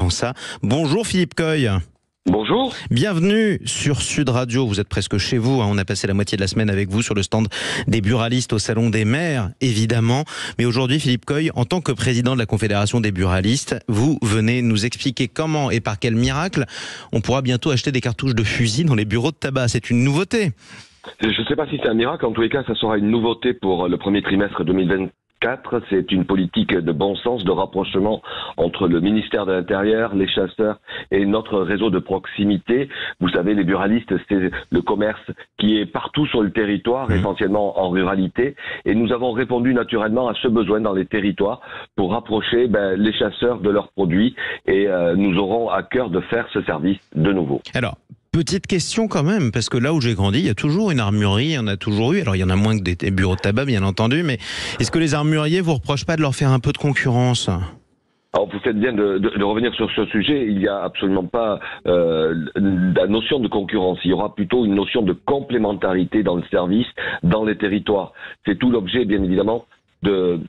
avant ça. Bonjour Philippe Coy. Bonjour. Bienvenue sur Sud Radio. Vous êtes presque chez vous. On a passé la moitié de la semaine avec vous sur le stand des buralistes au Salon des maires, évidemment. Mais aujourd'hui, Philippe Coy, en tant que président de la Confédération des buralistes, vous venez nous expliquer comment et par quel miracle on pourra bientôt acheter des cartouches de fusil dans les bureaux de tabac. C'est une nouveauté. Je ne sais pas si c'est un miracle. En tous les cas, ça sera une nouveauté pour le premier trimestre 2024. C'est une politique de bon sens, de rapprochement entre le ministère de l'Intérieur, les chasseurs et notre réseau de proximité. Vous savez, les buralistes, c'est le commerce qui est partout sur le territoire, essentiellement en ruralité. Et nous avons répondu naturellement à ce besoin dans les territoires pour rapprocher les chasseurs de leurs produits. Et nous aurons à cœur de faire ce service de nouveau. Alors, petite question quand même, parce que là où j'ai grandi, il y a toujours une armurerie, il y en a toujours eu. Alors il y en a moins que des bureaux de tabac, bien entendu, mais est-ce que les armuriers vous reprochent pas de leur faire un peu de concurrence ? Alors vous faites bien de revenir sur ce sujet. Il n'y a absolument pas la notion de concurrence. Il y aura plutôt une notion de complémentarité dans le service, dans les territoires. C'est tout l'objet, bien évidemment, de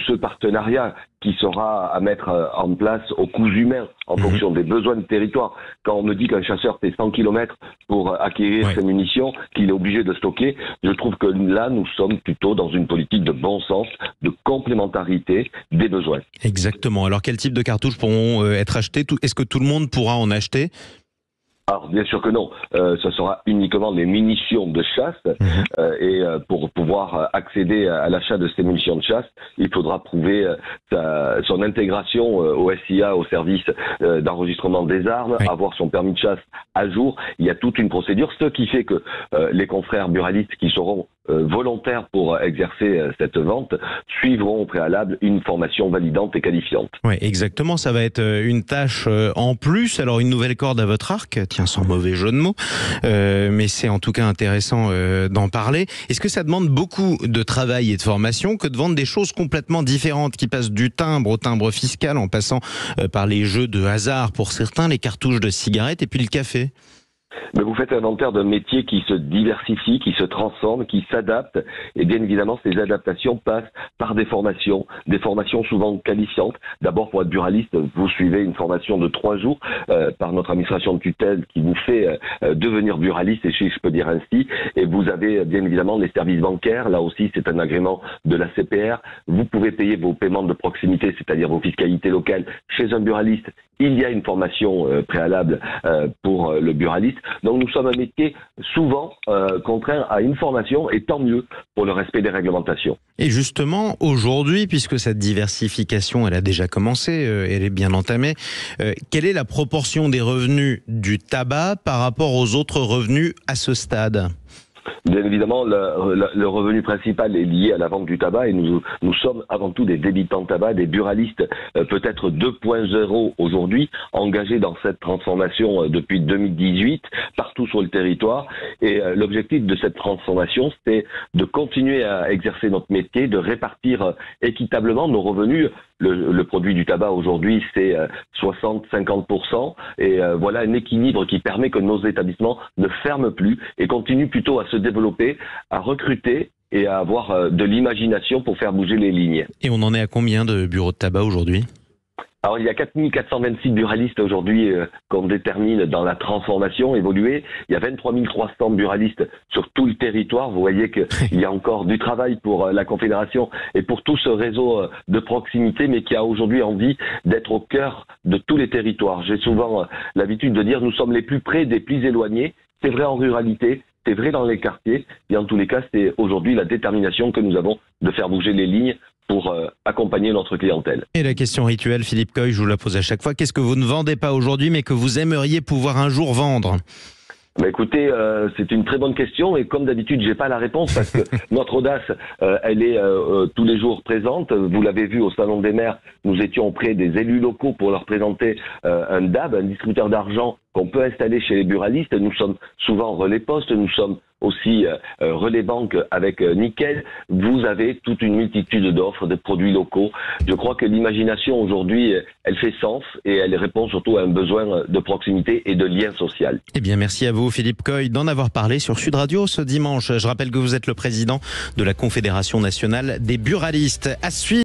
ce partenariat qui sera à mettre en place au coût humain en fonction des besoins de territoire. Quand on me dit qu'un chasseur fait 100 km pour acquérir ses munitions, qu'il est obligé de stocker, je trouve que là, nous sommes plutôt dans une politique de bon sens, de complémentarité des besoins. Exactement. Alors, quel type de cartouches pourront être achetées ? Est-ce que tout le monde pourra en acheter ? Alors bien sûr que non, ce sera uniquement les munitions de chasse et pour pouvoir accéder à l'achat de ces munitions de chasse, il faudra prouver son intégration au SIA, au service d'enregistrement des armes, avoir son permis de chasse à jour. Il y a toute une procédure, ce qui fait que les confrères buralistes qui seront volontaires pour exercer cette vente suivront au préalable une formation validante et qualifiante. Oui, exactement. Ça va être une tâche en plus. Alors une nouvelle corde à votre arc. Tiens, sans mauvais jeu de mots, mais c'est en tout cas intéressant d'en parler. Est-ce que ça demande beaucoup de travail et de formation que de vendre des choses complètement différentes qui passent du timbre au timbre fiscal en passant par les jeux de hasard pour certains, les cartouches de cigarettes et puis le café? Mais vous faites l'inventaire d'un métier qui se diversifie, qui se transforme, qui s'adapte. Et bien évidemment, ces adaptations passent par des formations souvent qualifiantes. D'abord, pour être buraliste, vous suivez une formation de 3 jours par notre administration de tutelle qui vous fait devenir buraliste, et si je peux dire ainsi. Et vous avez bien évidemment les services bancaires. Là aussi, c'est un agrément de la CPR. Vous pouvez payer vos paiements de proximité, c'est-à-dire vos fiscalités locales, chez un buraliste. Il y a une formation préalable pour le buraliste. Donc nous sommes un métier souvent contraint à une formation, et tant mieux pour le respect des réglementations. Et justement, aujourd'hui, puisque cette diversification, elle a déjà commencé, elle est bien entamée, quelle est la proportion des revenus du tabac par rapport aux autres revenus à ce stade ? Bien évidemment, le revenu principal est lié à la vente du tabac, et nous sommes avant tout des débitants de tabac, des buralistes peut-être 2.0 aujourd'hui, engagés dans cette transformation depuis 2018, partout sur le territoire. Et l'objectif de cette transformation, c'est de continuer à exercer notre métier, de répartir équitablement nos revenus. Le produit du tabac aujourd'hui, c'est 60-50%. Et voilà un équilibre qui permet que nos établissements ne ferment plus et continuent plutôt à se développer, à recruter et à avoir de l'imagination pour faire bouger les lignes. Et on en est à combien de bureaux de tabac aujourd'hui ? Alors, il y a 4426 buralistes aujourd'hui qu'on détermine dans la transformation évoluée. Il y a 23 300 buralistes sur tout le territoire. Vous voyez qu'il y a encore du travail pour la Confédération et pour tout ce réseau de proximité, mais qui a aujourd'hui envie d'être au cœur de tous les territoires. J'ai souvent l'habitude de dire nous sommes les plus près des plus éloignés. C'est vrai en ruralité, c'est vrai dans les quartiers. Et en tous les cas, c'est aujourd'hui la détermination que nous avons de faire bouger les lignes pour accompagner notre clientèle. Et la question rituelle, Philippe Coy, je vous la pose à chaque fois. Qu'est-ce que vous ne vendez pas aujourd'hui, mais que vous aimeriez pouvoir un jour vendre ? Écoutez, c'est une très bonne question, et comme d'habitude, j'ai pas la réponse parce que notre audace, elle est tous les jours présente. Vous l'avez vu au Salon des maires, nous étions auprès des élus locaux pour leur présenter un DAB, un distributeur d'argent qu'on peut installer chez les buralistes. Nous sommes souvent relais poste, nous sommes aussi relais banque avec Nickel. Vous avez toute une multitude d'offres, de produits locaux. Je crois que l'imagination aujourd'hui, elle fait sens, et elle répond surtout à un besoin de proximité et de lien social. Eh bien, merci à vous, Philippe Coy, d'en avoir parlé sur Sud Radio ce dimanche. Je rappelle que vous êtes le président de la Confédération nationale des buralistes. À suivre.